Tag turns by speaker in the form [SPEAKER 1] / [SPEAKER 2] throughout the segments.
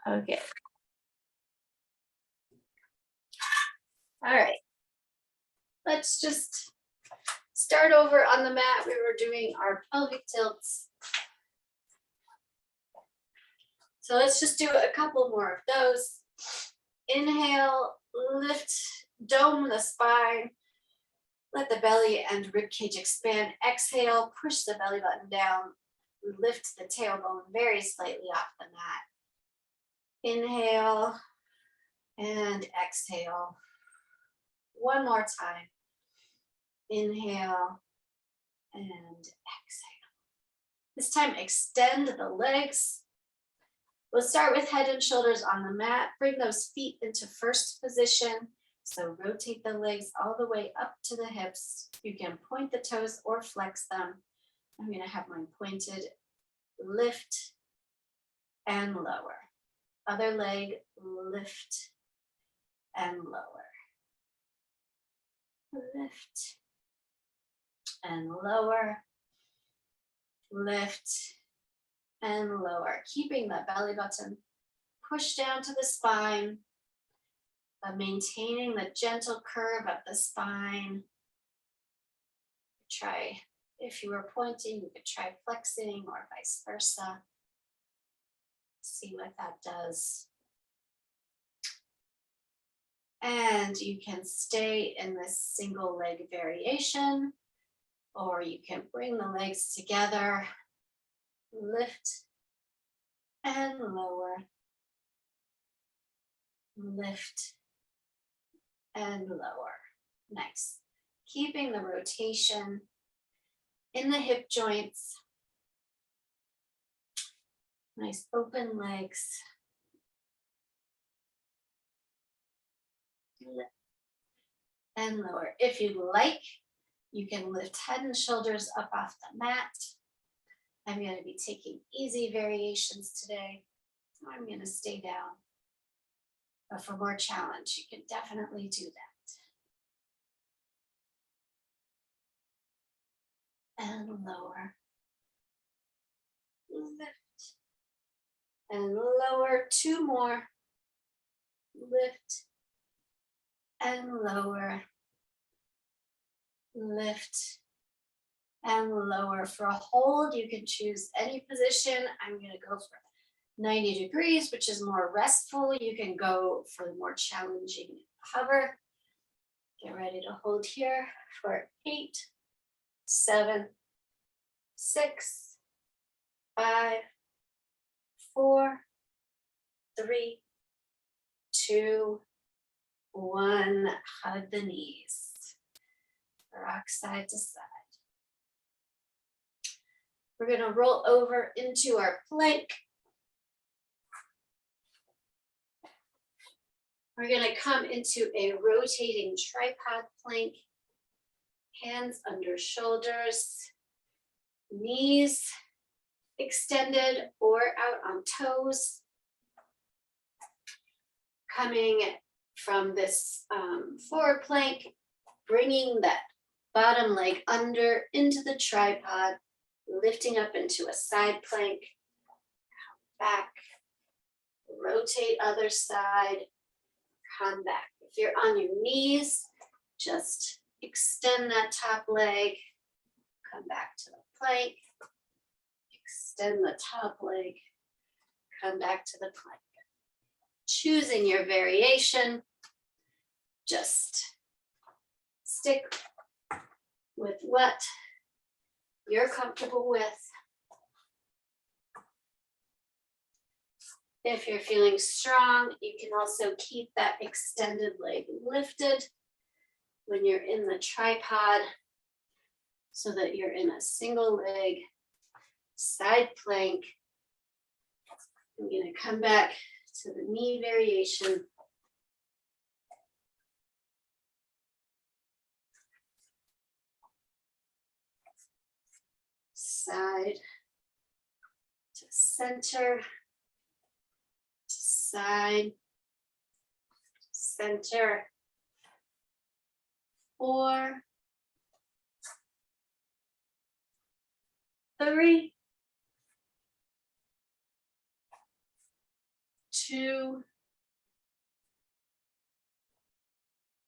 [SPEAKER 1] Okay. All right. Let's just start over on the mat. We were doing our pelvic tilts. So let's just do a couple more of those. Inhale, lift, dome the spine. Let the belly and rib cage expand. Exhale, push the belly button down. Lift the tailbone very slightly off the mat. Inhale and exhale. One more time. Inhale and exhale. This time, extend the legs. We'll start with head and shoulders on the mat. Bring those feet into first position. So rotate the legs all the way up to the hips. You can point the toes or flex them. I'm going to have mine pointed. Lift and lower. Other leg, lift and lower. Lift and lower. Lift and lower. Keeping the belly button pushed down to the spine, but maintaining the gentle curve of the spine. Try, if you were pointing, you could try flexing or vice versa. See what that does. And you can stay in this single leg variation, or you can bring the legs together, lift and lower, lift and lower. Nice. Keeping the rotation in the hip joints. Nice open legs. Lift and lower. If you'd like, you can lift head and shoulders up off the mat. I'm going to be taking easy variations today. I'm going to stay down. But for more challenge, you can definitely do that. And lower. Lift. And lower. Two more. Lift. And lower. Lift and lower. For a hold, you can choose any position. I'm going to go for 90 degrees, which is more restful. You can go for the more challenging hover. Get ready to hold here for 8, 7, 6, 5, 4, 3, 2, 1. Hug the knees. Rock side to side. We're going to roll over into our plank. We're going to come into a rotating tripod plank. Hands under shoulders, knees extended or out on toes. Coming from this forward plank, bringing that bottom leg under into the tripod, lifting up into a side plank, come back, rotate other side, come back. If you're on your knees, just extend that top leg, come back to the plank, extend the top leg, come back to the plank. Choosing your variation, just stick with what you're comfortable with. If you're feeling strong, you can also keep that extended leg lifted when you're in the tripod so that you're in a single leg side plank. I'm going to come back to the knee variation. Side to center, to side, center. 4, 3, 2,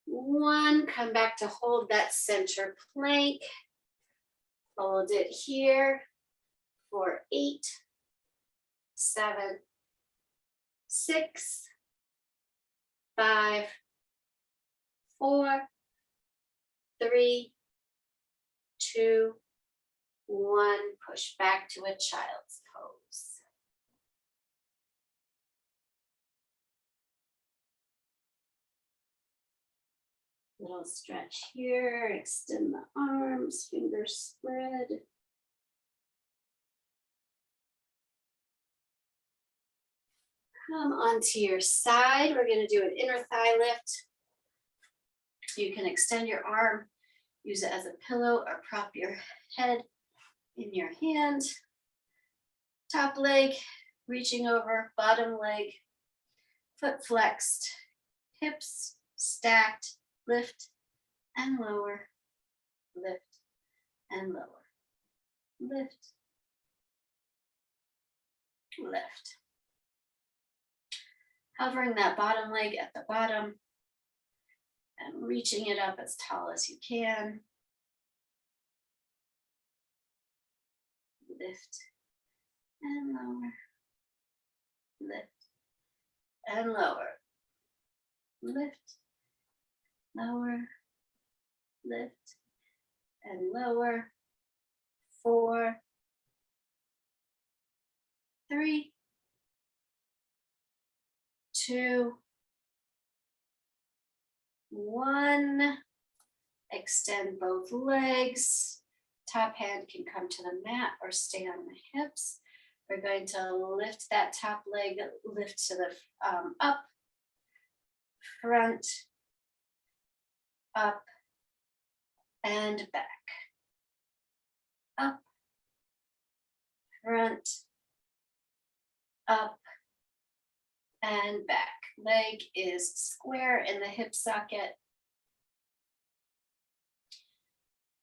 [SPEAKER 1] 1. Come back to hold that center plank. Hold it here for 8, 7, 6, 5, 4, 3, 2, 1. Push back to a child's pose. Little stretch here, extend the arms, fingers spread. Come onto your side. We're going to do an inner thigh lift. You can extend your arm, use it as a pillow, or prop your head in your hand. Top leg reaching over, bottom leg, foot flexed, hips stacked, lift and lower, lift and lower, lift, lift. Hovering that bottom leg at the bottom and reaching it up as tall as you can. Lift and lower, lift and lower, lift, lower, lift and lower. 4, 3, 2, 1. Extend both legs. Top hand can come to the mat or stay on the hips. We're going to lift that top leg, lift to the up, front, up, and back. Up, front, up, and back. Leg is square in the hip socket.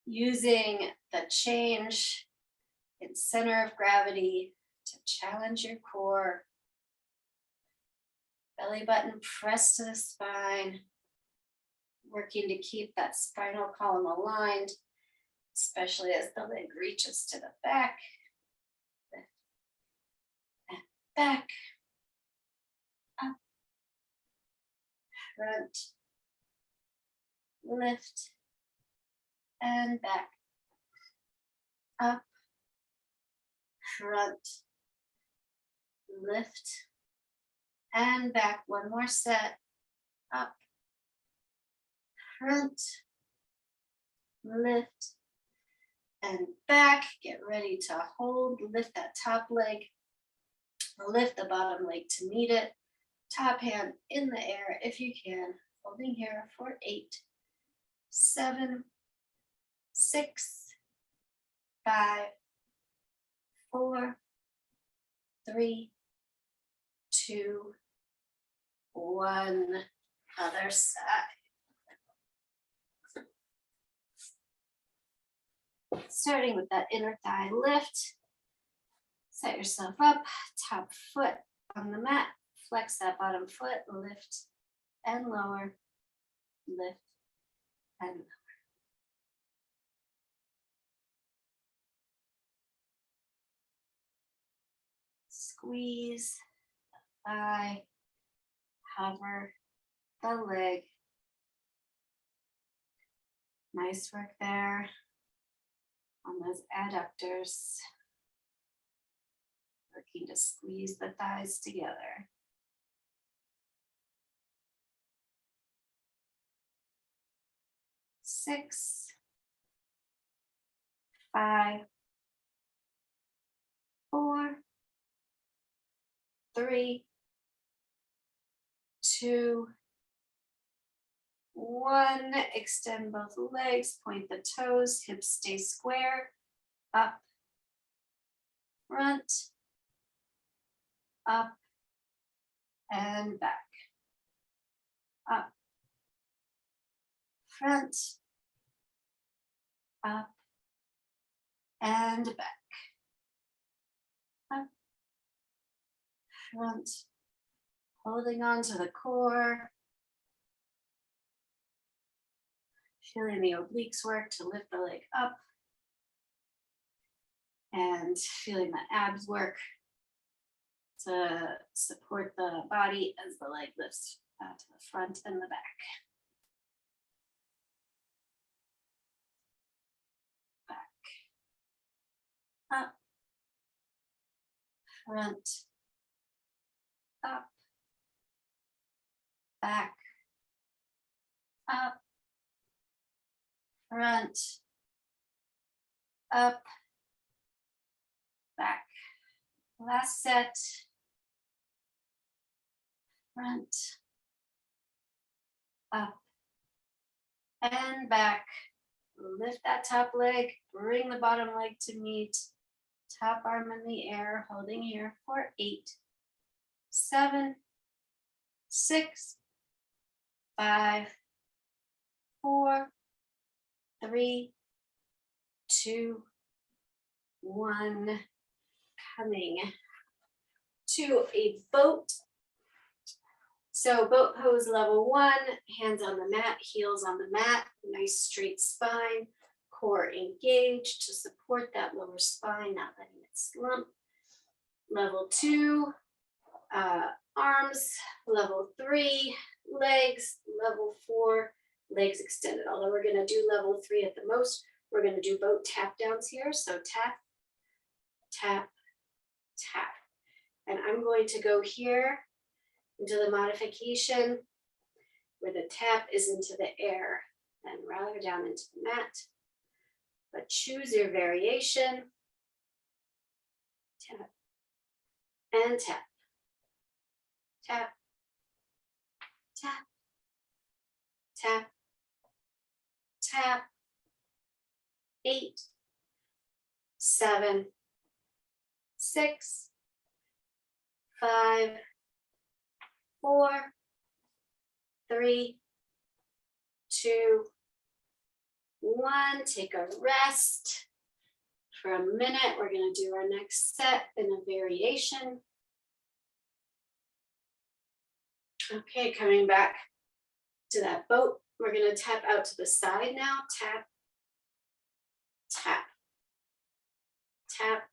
[SPEAKER 1] Using the change in center of gravity to challenge your core. Belly button pressed to the spine. Working to keep that spinal column aligned, especially as the leg reaches to the back. And back. Up. Front. Lift. And back. Up. Front. Lift. And back. One more set. Up. Front. Lift. And back. Get ready to hold. Lift that top leg. Lift the bottom leg to meet it. Top hand in the air if you can. Holding here for 8, 7, 6, 5, 4, 3, 2, 1. Other side. Starting with that inner thigh lift. Set yourself up, top foot on the mat. Flex that bottom foot, lift and lower, lift and lower. Squeeze the thigh, hover the leg. Nice work there on those adductors. Working to squeeze the thighs together. 6, 5, 4, 3, 2, 1. Extend both legs, point the toes, hips stay square. Up, front, up, and back. Up, front, up, and back. Up, front, Holding on to the core. Feeling the obliques work to lift the leg up. And feeling the abs work to support the body as the leg lifts to the front and the back. Back. Up. Front. Up. Back. Up. Front. Up. Back. Last set. Front. Up. And back. Lift that top leg. Bring the bottom leg to meet. Top arm in the air. Holding here for 8, 7, 6, 5, 4, 3, 2, 1. Coming to a boat. So boat pose level 1, hands on the mat, heels on the mat, nice straight spine, core engaged to support that lower spine, not letting it slump. Level 2, arms. Level 3, legs. Level 4, legs extended. Although we're going to do level 3 at the most, we're going to do boat tap downs here. So tap, tap, tap. And I'm going to go here into the modification where the tap is into the air and rather down into the mat. But choose your variation. Tap and tap. Tap, tap, tap, tap. 8, 7, 6, 5, 4, 3, 2, 1. Take a rest for a minute. We're going to do our next set in a variation. Okay, coming back to that boat. We're going to tap out to the side now. Tap, tap, tap,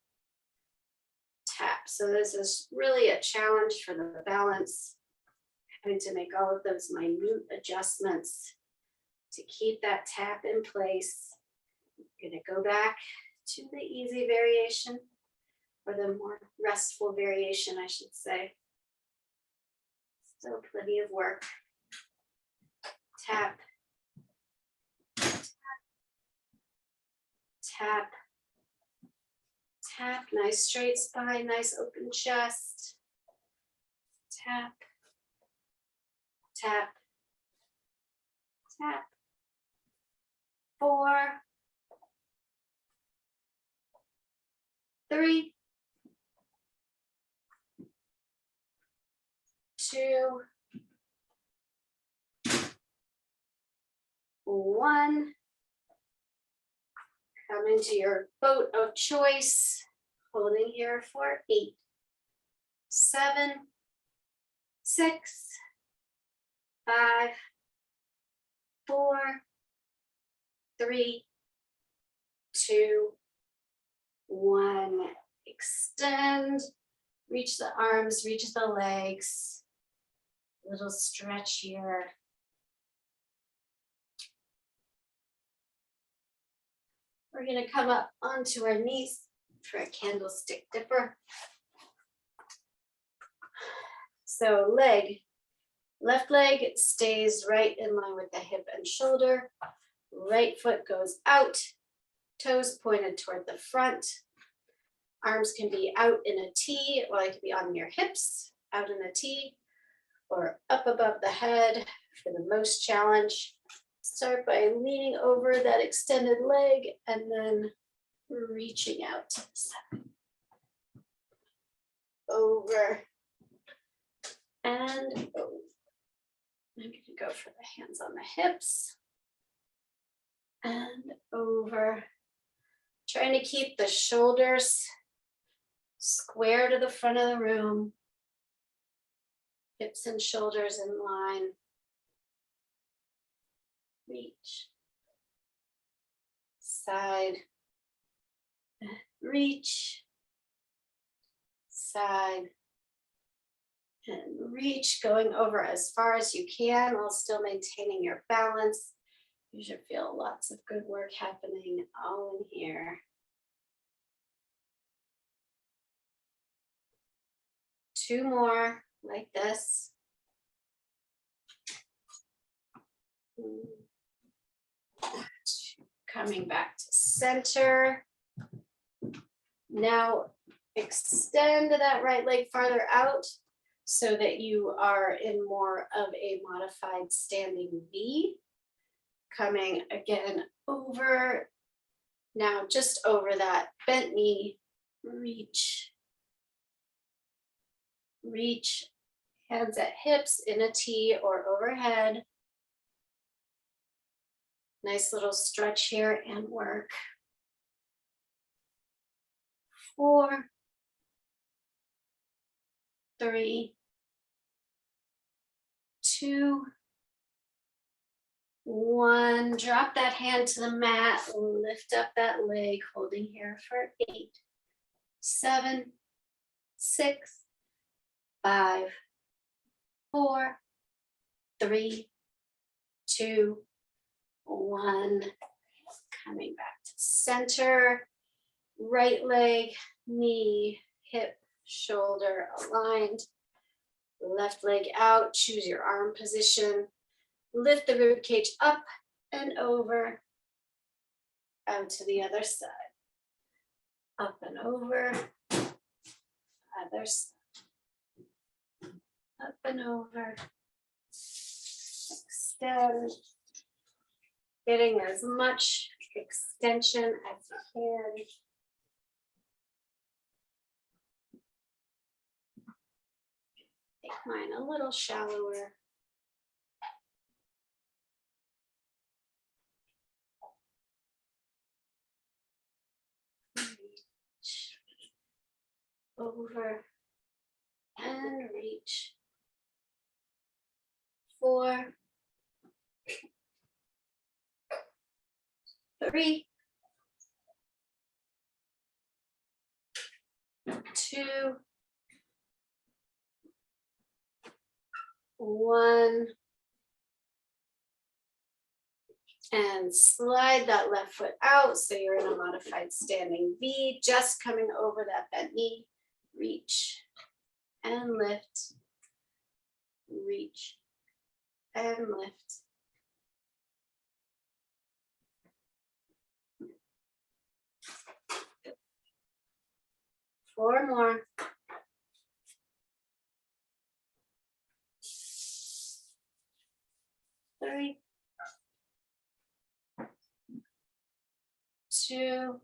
[SPEAKER 1] tap. So this is really a challenge for the balance, having to make all of those minute adjustments to keep that tap in place. I'm going to go back to the easy variation, or the more restful variation, I should say. Still plenty of work. Tap, tap, tap, tap. Nice straight spine, nice open chest. Tap, tap, tap. 4, 3, 2, 1. Come into your boat of choice, holding here for 8, 7, 6, 5, 4, 3, 2, 1. Extend, reach the arms, reach the legs. Little stretch here. We're going to come up onto our knees for a candlestick dipper. So left leg stays right in line with the hip and shoulder. Right foot goes out, toes pointed toward the front. Arms can be out in a T, or they can be on your hips, out in a T, or up above the head for the most challenge. Start by leaning over that extended leg and then reaching out to the side. Over and over. I'm going to go for the hands on the hips and over. Trying to keep the shoulders square to the front of the room. Hips and shoulders in line. Reach. Side. Reach. Side. And reach, going over as far as you can while still maintaining your balance. You should feel lots of good work happening all in here. 2 more like this. Coming back to center. Now extend that right leg farther out so that you are in more of a modified standing V. Coming again over, now just over that bent knee, reach. Reach, hands at hips in a T or overhead. Nice little stretch here and work. 4, 3, 2, 1. Drop that hand to the mat, lift up that leg, holding here for 8, 7, 6, 5, 4, 3, 2, 1. Coming back to center. Right leg, knee, hip, shoulder aligned. Left leg out. Choose your arm position. Lift the rib cage up and over. Out to the other side. Up and over. Other side. Up and over. Extend. Getting as much extension as you can. Make mine a little shallower. Reach. Over and reach. 4, 3, 2, 1. And slide that left foot out so you're in a modified standing V, just coming over that bent knee. Reach and lift. Reach and lift. Four more. 3, 2,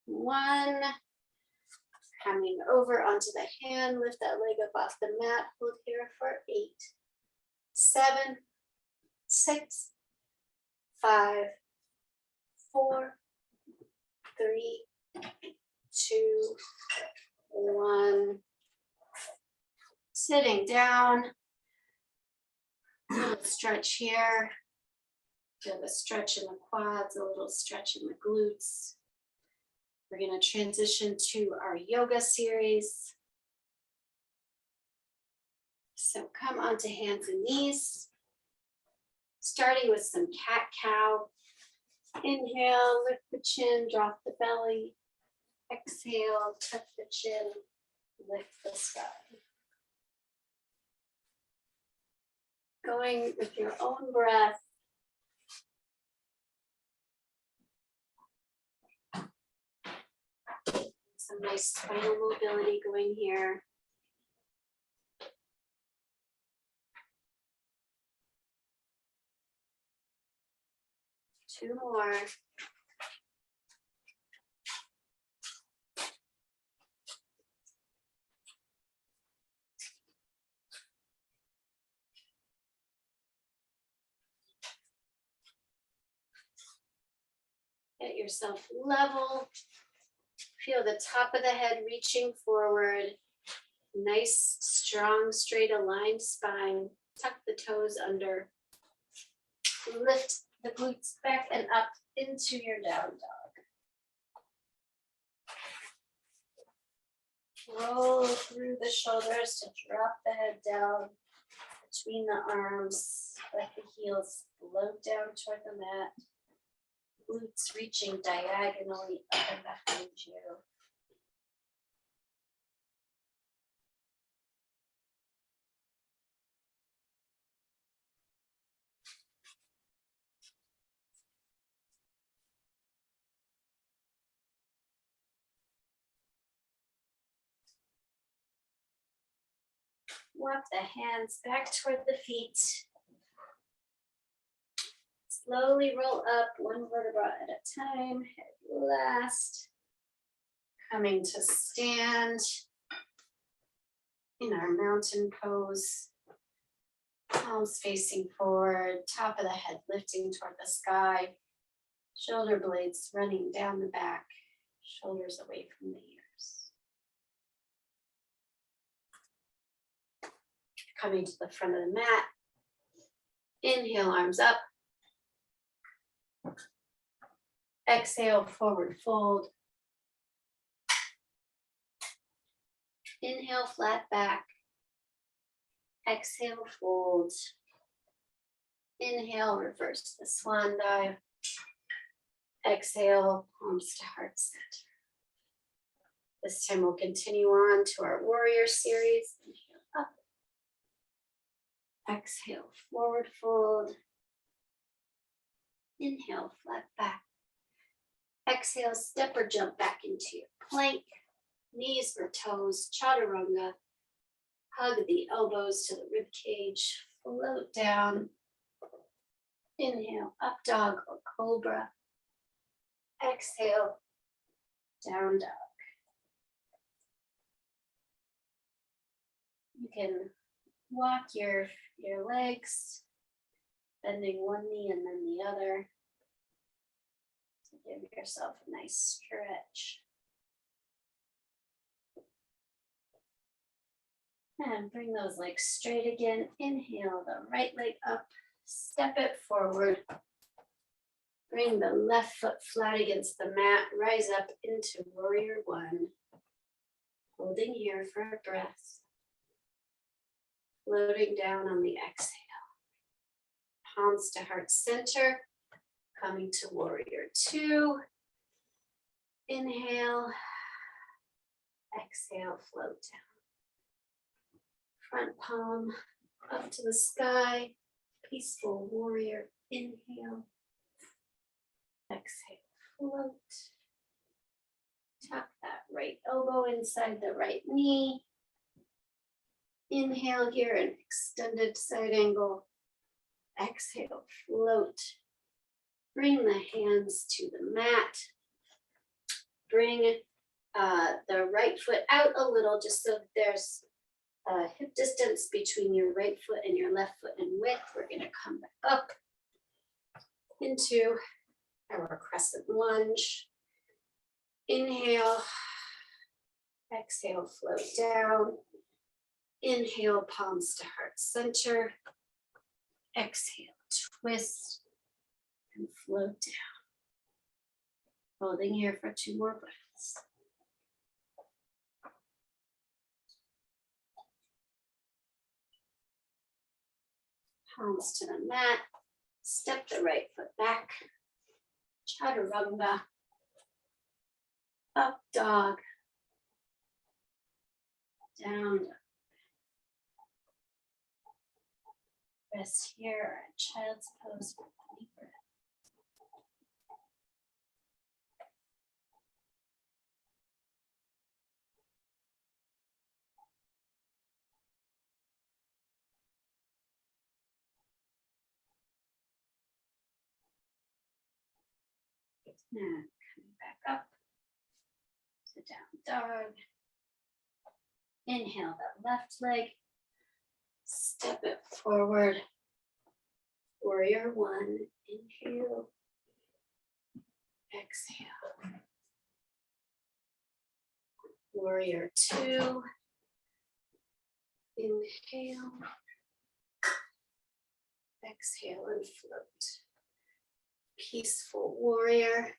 [SPEAKER 1] 1. Coming over onto the hand, lift that leg up off the mat, hold here for 8, 7, 6, 5, 4, 3, 2, 1. Sitting down. A little stretch here. Feel the stretch in the quads, a little stretch in the glutes. We're going to transition to our yoga series. So come onto hands and knees. Starting with some cat-cow. Inhale, lift the chin, drop the belly. Exhale, tuck the chin, lift the spine. Going with your own breath. Some nice spinal mobility going here. Two more. Get yourself level. Feel the top of the head reaching forward. nice, strong, straight aligned spine. Tuck the toes under. Lift the glutes back and up into your down dog. Roll through the shoulders to drop the head down between the arms. Let the heels float down toward the mat. Glutes reaching diagonally up and behind you. Walk the hands back toward the feet. Slowly roll up one vertebra at a time. Head last. Coming to stand in our mountain pose. Palms facing forward. Top of the head lifting toward the sky. Shoulder blades running down the back. Shoulders away from the ears. Coming to the front of the mat. Inhale, arms up. Exhale, forward fold. Inhale, flat back. Exhale, fold. Inhale, reverse the swan dive. Exhale, palms to heart center. This time we'll continue on to our warrior series. Inhale, up. Exhale, forward fold. Inhale, flat back. Exhale, step or jump back into your plank. Knees for toes, chaturanga. Hug the elbows to the rib cage. Float down. Inhale, up dog or cobra. Exhale, down dog. You can walk your legs, bending one knee and then the other. So give yourself a nice stretch. And bring those legs straight again. Inhale the right leg up, step it forward. Bring the left foot flat against the mat, rise up into warrior one. Holding here for a breath. Floating down on the exhale. Palms to heart center. Coming to warrior two. Inhale. Exhale, float down. Front palm up to the sky. Peaceful warrior. Inhale. Exhale, float. Tuck that right elbow inside the right knee. Inhale here, an extended side angle. Exhale, float. Bring the hands to the mat. Bring the right foot out a little just so there's hip distance between your right foot and your left foot in width. We're gonna come back up into our crescent lunge. Inhale, exhale, float down. Inhale, palms to heart center. Exhale, twist and float down. Holding here for 2 more breaths. Palms to the mat. Step the right foot back. Chaturanga. Up dog. Down dog. Rest here at child's pose for a deep breath. Now coming back up to down dog. Inhale the left leg. Step it forward. Warrior one. Inhale. Exhale. Warrior two. Inhale. Exhale and float. Peaceful warrior.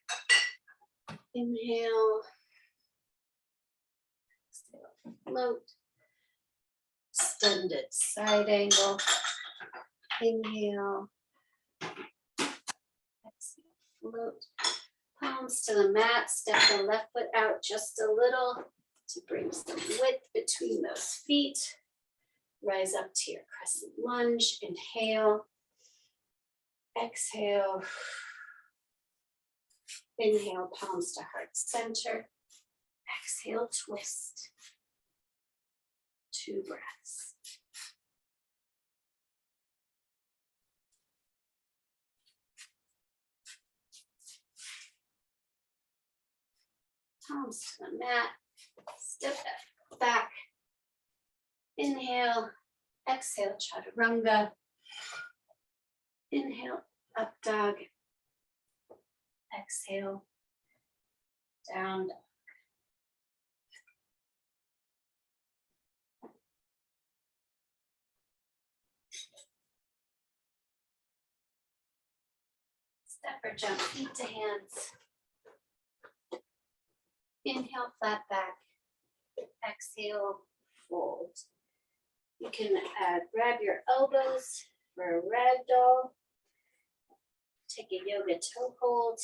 [SPEAKER 1] Inhale. Exhale, float. Extended side angle. Inhale. Exhale, float. Palms to the mat. Step the left foot out just a little to bring some width between those feet. Rise up to your crescent lunge. Inhale. Exhale. Inhale, palms to heart center. Exhale, twist. 2 breaths. Palms to the mat. Step back. Inhale. Exhale, chaturanga. Inhale, up dog. Exhale, down dog. Step or jump, feet to hands. Inhale, flat back. Exhale, fold. You can grab your elbows for a ragdoll. Take a yoga toe hold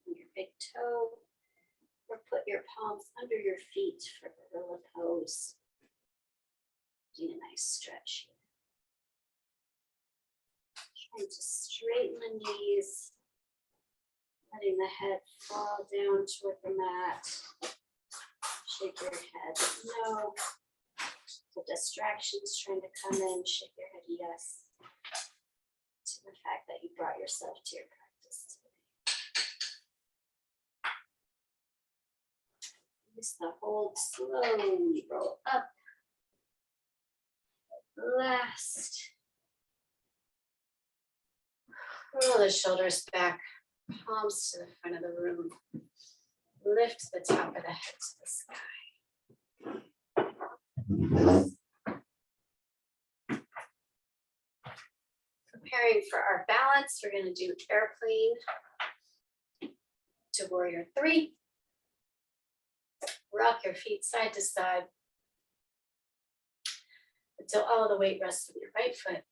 [SPEAKER 1] on your big toe, or put your palms under your feet for gorilla pose. Do a nice stretch here. Trying to straighten the knees, letting the head fall down toward the mat. Shake your head no. The distractions trying to come in, shake your head yes to the fact that you brought yourself to your practice today. Release the hold, slowly roll up. Last. Roll the shoulders back, palms to the front of the room. Lift the top of the head to the sky. Preparing for our balance, we're going to do airplane to warrior 3. Rock your feet side to side until all the weight rests on your right foot.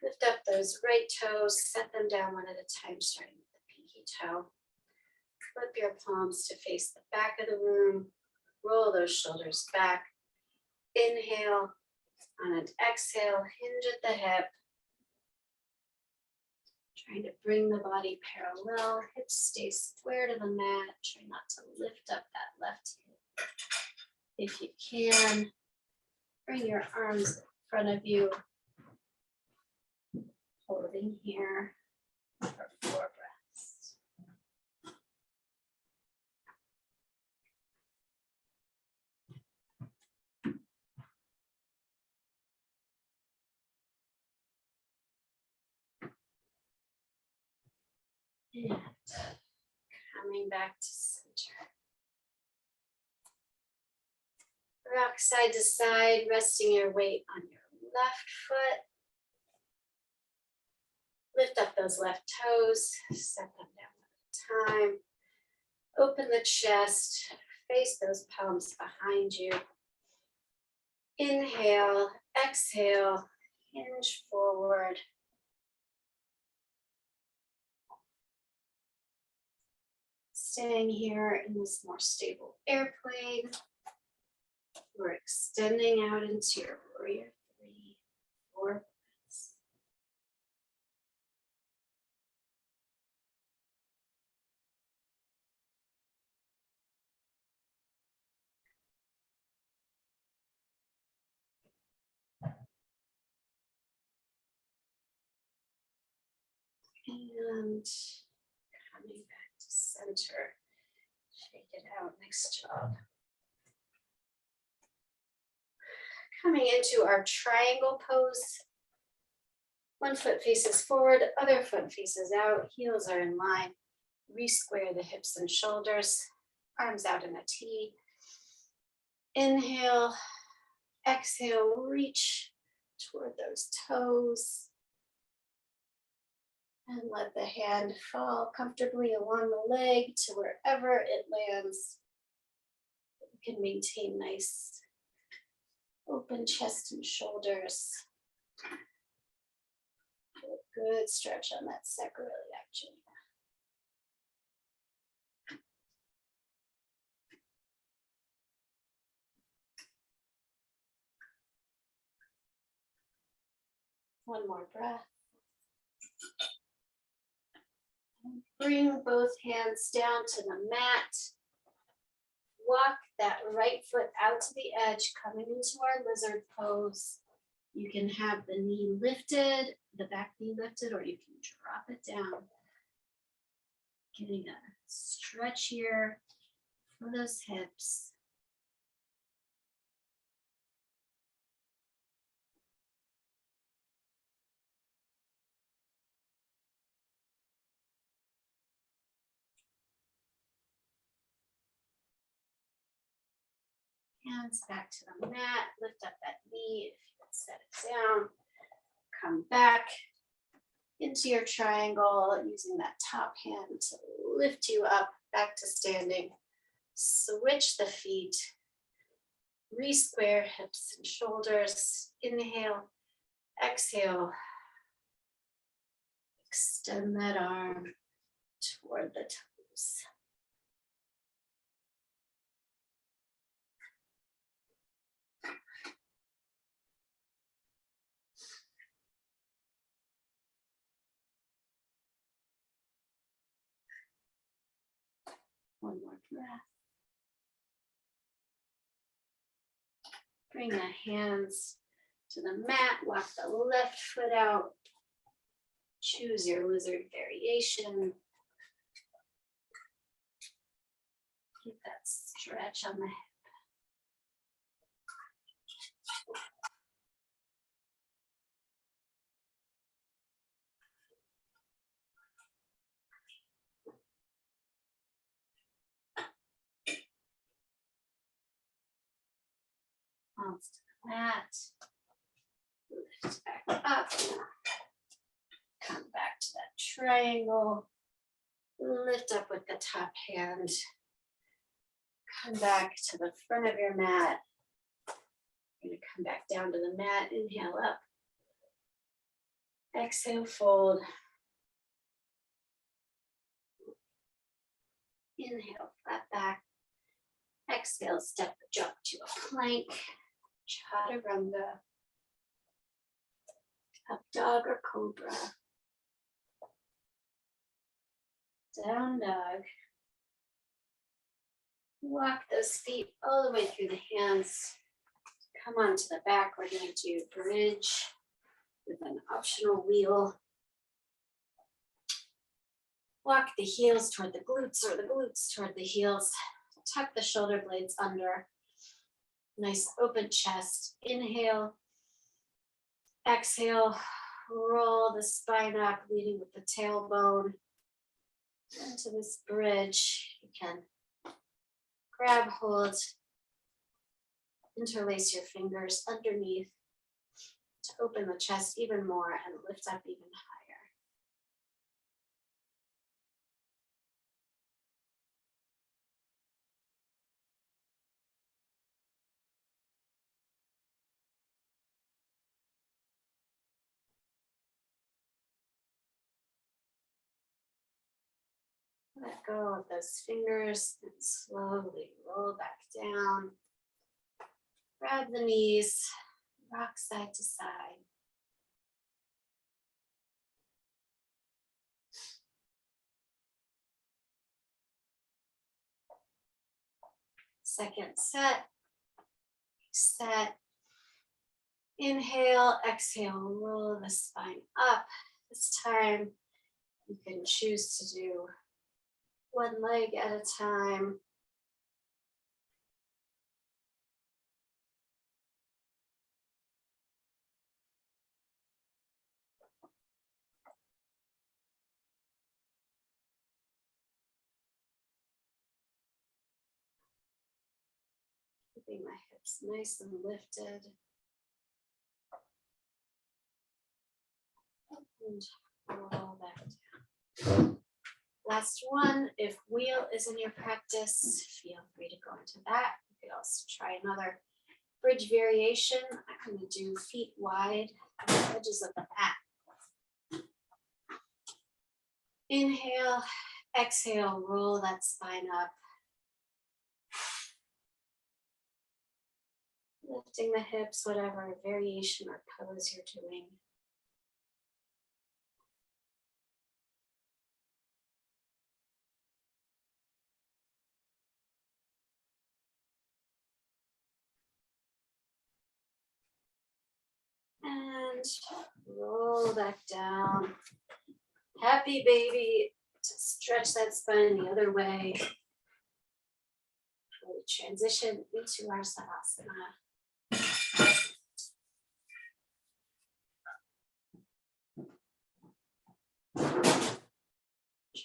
[SPEAKER 1] Lift up those right toes, set them down one at a time, starting with the pinky toe. Flip your palms to face the back of the room. Roll those shoulders back. Inhale. On an exhale, hinge at the hip. Trying to bring the body parallel. Hips stay square to the mat. Try not to lift up that left hip. If you can, bring your arms in front of you. Holding here for 4 breaths. And coming back to center. Rock side to side, resting your weight on your left foot. Lift up those left toes, set them down one at a time. Open the chest, face those palms behind you. Inhale, exhale, hinge forward. Staying here in this more stable airplane. We're extending out into your warrior 3, 4 breaths. And coming back to center. Shake it out, nice job. Coming into our triangle pose. One foot faces forward, other foot faces out, heels are in line. Re-square the hips and shoulders, arms out in a T. Inhale, Exhale, reach toward those toes. And let the hand fall comfortably along the leg to wherever it lands. You can maintain nice open chest and shoulders. Feel a good stretch on that sacroiliac joint. One more breath. And bring both hands down to the mat. Walk that right foot out to the edge, coming into our lizard pose. You can have the knee lifted, the back knee lifted, or you can drop it down. Getting a stretch here for those hips. Hands back to the mat, lift up that knee if you can set it down. Come back into your triangle using that top hand to lift you up back to standing. Switch the feet, re-square hips and shoulders. Inhale, exhale. Extend that arm toward the toes. One more breath. Bring the hands to the mat, walk the left foot out. Choose your lizard variation. Keep that stretch on the hip. Bounce to the mat. Lift back up. Come back to that triangle. Lift up with the top hand. Come back to the front of your mat. You're going to come back down to the mat. Inhale up. Exhale, fold. Inhale, flat back. Exhale, step the jump to a plank. Chaturanga. Up dog or cobra. Down dog. Walk those feet all the way through the hands. Come onto the back. We're going to do bridge with an optional wheel. Walk the heels toward the glutes or the glutes toward the heels. Tuck the shoulder blades under. Nice open chest. Inhale. Exhale. Roll the spine up, leading with the tailbone into this bridge. You can grab hold, interlace your fingers underneath to open the chest even more and lift up even higher. Let go of those fingers and slowly roll back down. Grab the knees, rock side to side. Second set. Set. Inhale, exhale, roll the spine up. This time you can choose to do one leg at a time. Keeping my hips nice and lifted. And roll back down. Last one, if wheel is in your practice, feel free to go into that. You could also try another bridge variation. I'm going to do feet wide on the edges of the mat. Inhale, exhale, roll that spine up. Lifting the hips, whatever variation or pose you're doing. And roll back down. Happy baby. To stretch that spine the other way. We transition into our savasana.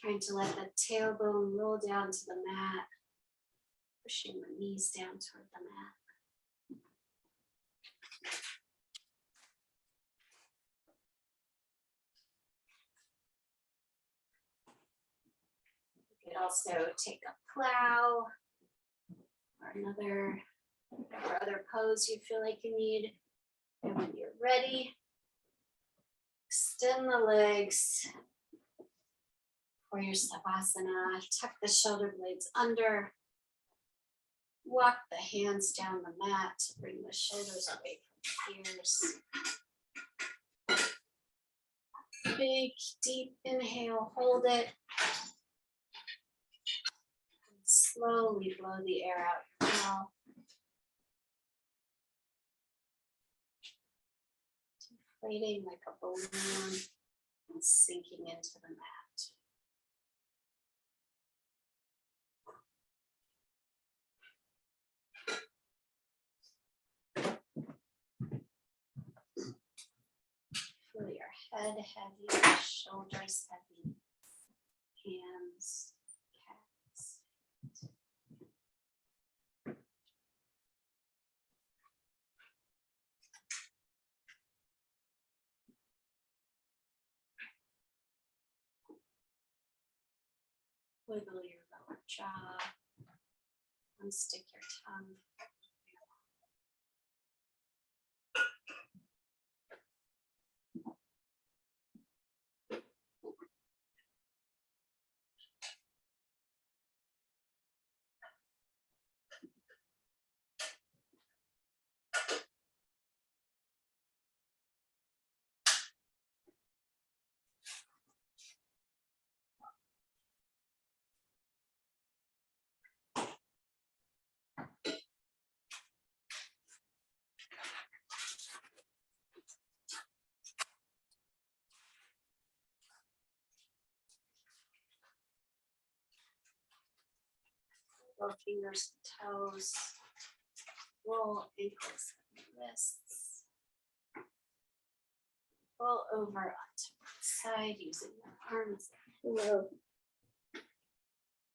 [SPEAKER 1] Trying to let the tailbone roll down to the mat. Pushing the knees down toward the mat. You could also take a plow or another or other pose you feel like you need. And when you're ready, extend the legs for your savasana. Tuck the shoulder blades under. Walk the hands down the mat to bring the shoulders away from the ears. Big, deep inhale, hold it. And slowly blow the air out your mouth. Deflating like a balloon and sinking into the mat. Feel your head heavy, shoulders heavy, hands, calves. Wiggle your lower jaw, unstick your tongue. Roll fingers and toes. Roll ankles and wrists. Roll over onto one side using your arms as a pillow.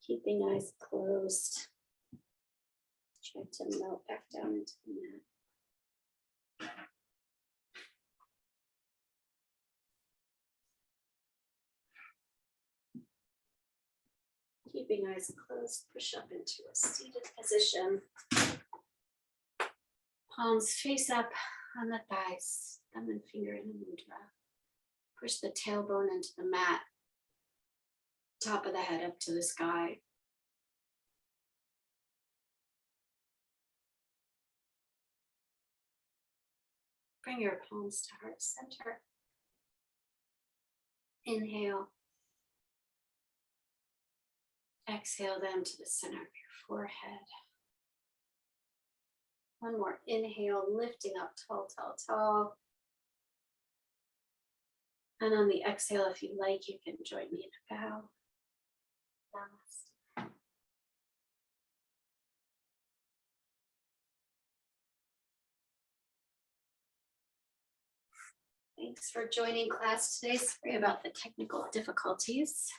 [SPEAKER 1] Keeping eyes closed. Try to melt back down into the mat. Keeping eyes closed, push up into a seated position. Palms face up on the thighs, thumb and finger in a mudra. Push the tailbone into the mat, top of the head up to the sky. Bring your palms to heart center. Inhale. Exhale them to the center of your forehead. One more inhale, lifting up tall, tall, tall. And on the exhale, if you like, you can join me in a bow. Namaste. Thanks for joining class today. Sorry about the technical difficulties.